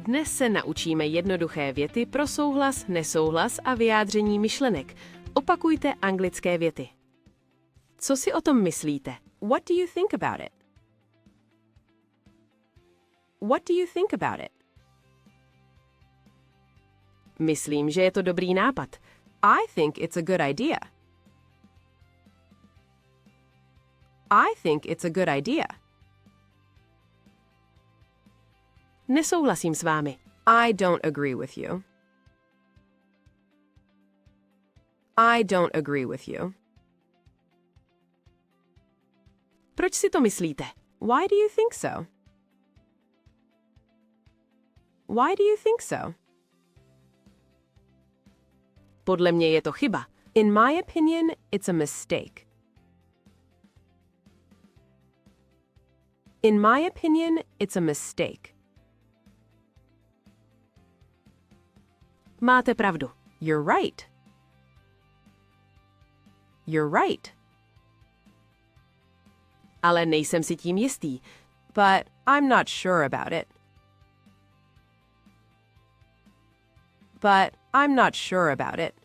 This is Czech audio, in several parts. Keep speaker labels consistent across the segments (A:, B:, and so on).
A: Dnes se naučíme jednoduché věty pro souhlas, nesouhlas a vyjádření myšlenek. Opakujte anglické věty. Co si o tom myslíte? What do you think about it? What do you think about it? Myslím, že je to dobrý nápad. I think it's a good idea. I think it's a good idea. Nesouhlasím s vámi. I don't agree with you. I don't agree with you. Proč si to myslíte? Why do you think so? Why do you think so? Podle mě je to chyba. In my opinion, it's a mistake. In my opinion, it's a mistake. Máte pravdu. You're right. You're right. Ale nejsem si tím jistý. But I'm not sure about it. But I'm not sure about it.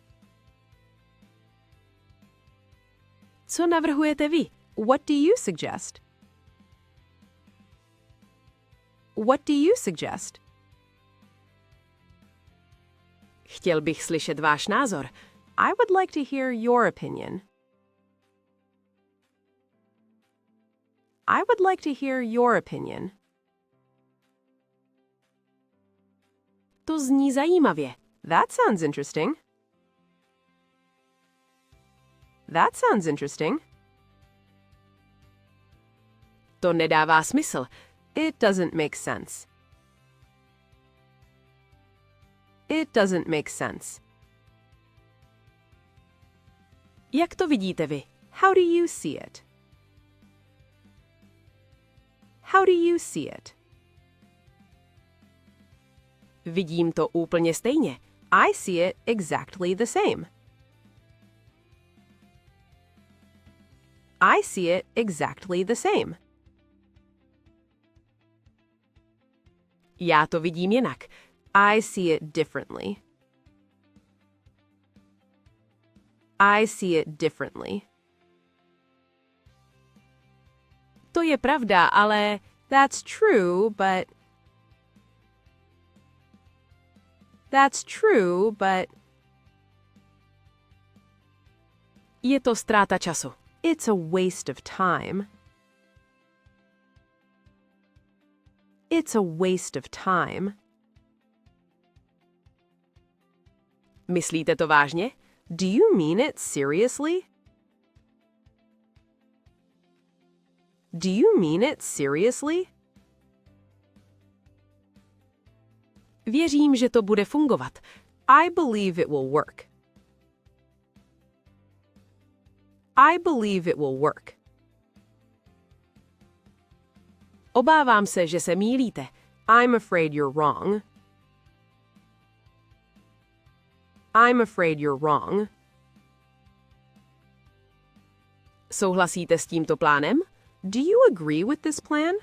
A: Co navrhujete vy? What do you suggest? What do you suggest? Chtěl bych slyšet váš názor. I would like to hear your opinion. I would like to hear your opinion. To zní zajímavě. That sounds interesting. That sounds interesting. To nedává smysl. It doesn't make sense. It doesn't make sense. Jak to vidíte vy? How do you see it? How do you see it? Vidím to úplně stejně. I see it exactly the same. I see it exactly the same. Já to vidím jinak. I see it differently. I see it differently. To je pravda, ale that's true, but that's true, but je to ztráta času. It's a waste of time. It's a waste of time. Myslíte to vážně? Do you mean it seriously? Do you mean it seriously? Věřím, že to bude fungovat. I believe it will work. I believe it will work. Obávám se, že se mýlíte. I'm afraid you're wrong. I'm afraid you're wrong. Souhlasíte s tímto plánem? Do you agree with this plan?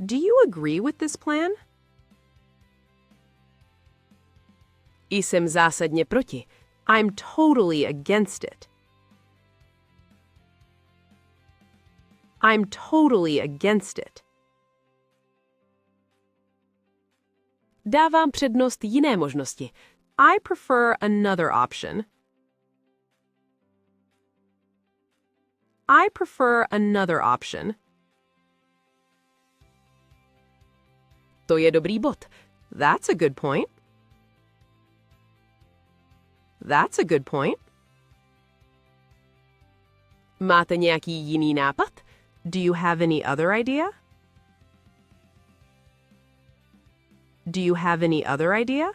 A: Do you agree with this plan? Jsem zásadně proti. I'm totally against it. I'm totally against it. Dávám přednost jiné možnosti. I prefer another option. I prefer another option. To je dobrý bod. That's a good point. That's a good point. Máte nějaký jiný nápad? Do you have any other idea? Do you have any other idea?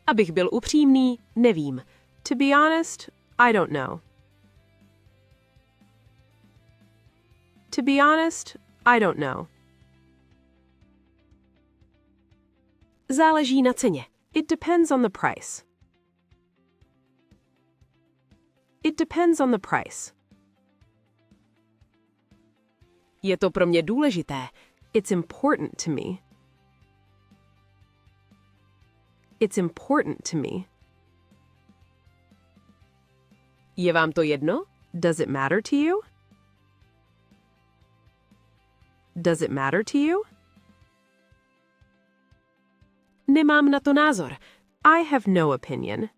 A: Abych byl upřímný, nevím. To be honest, I don't know. To be honest, I don't know. Záleží na ceně. It depends on the price. It depends on the price. Je to pro mě důležité. It's important to me. It's important to me. Je vám to jedno? Does it matter to you? Does it matter to you? Nemám na to názor. I have no opinion.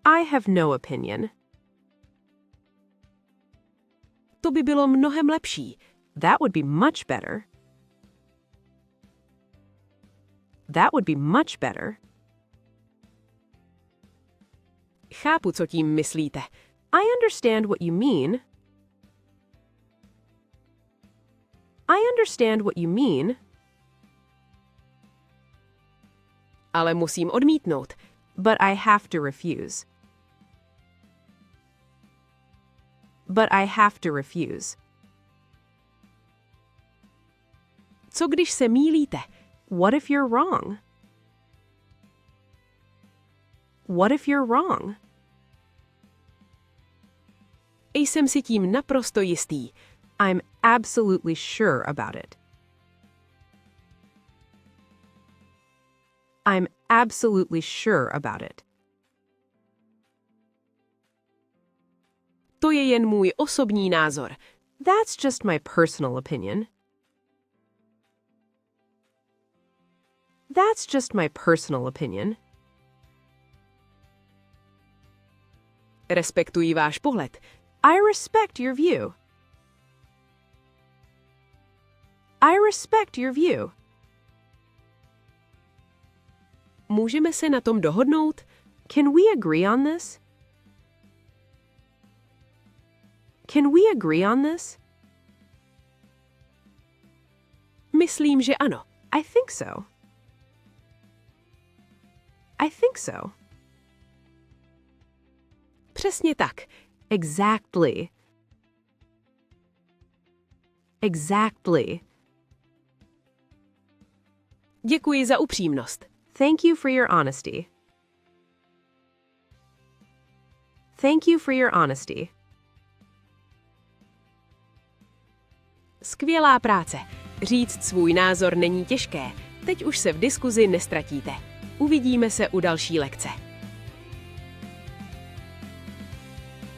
A: I have no opinion. To by bylo mnohem lepší. That would be much better. That would be much better. Chápu, co tím myslíte. I understand what you mean. I understand what you mean. Ale musím odmítnout. But I have to refuse. But I have to refuse. Co když se mýlíte? What if you're wrong? What if you're wrong? Jsem si tím naprosto jistý. I'm absolutely sure about it. I'm absolutely sure about it. To je jen můj osobní názor. That's just my personal opinion. That's just my personal opinion. Respektuji váš pohled. I respect your view. I respect your view. Můžeme se na tom dohodnout? Can we agree on this? Can we agree on this? Myslím, že ano. I think so. I think so. Přesně tak. Exactly. Exactly. Děkuji za upřímnost. Thank you for your honesty. Thank you for your honesty. Skvělá práce. Říct svůj názor není těžké. Teď už se v diskuzi nestratíte. Uvidíme se u další lekce.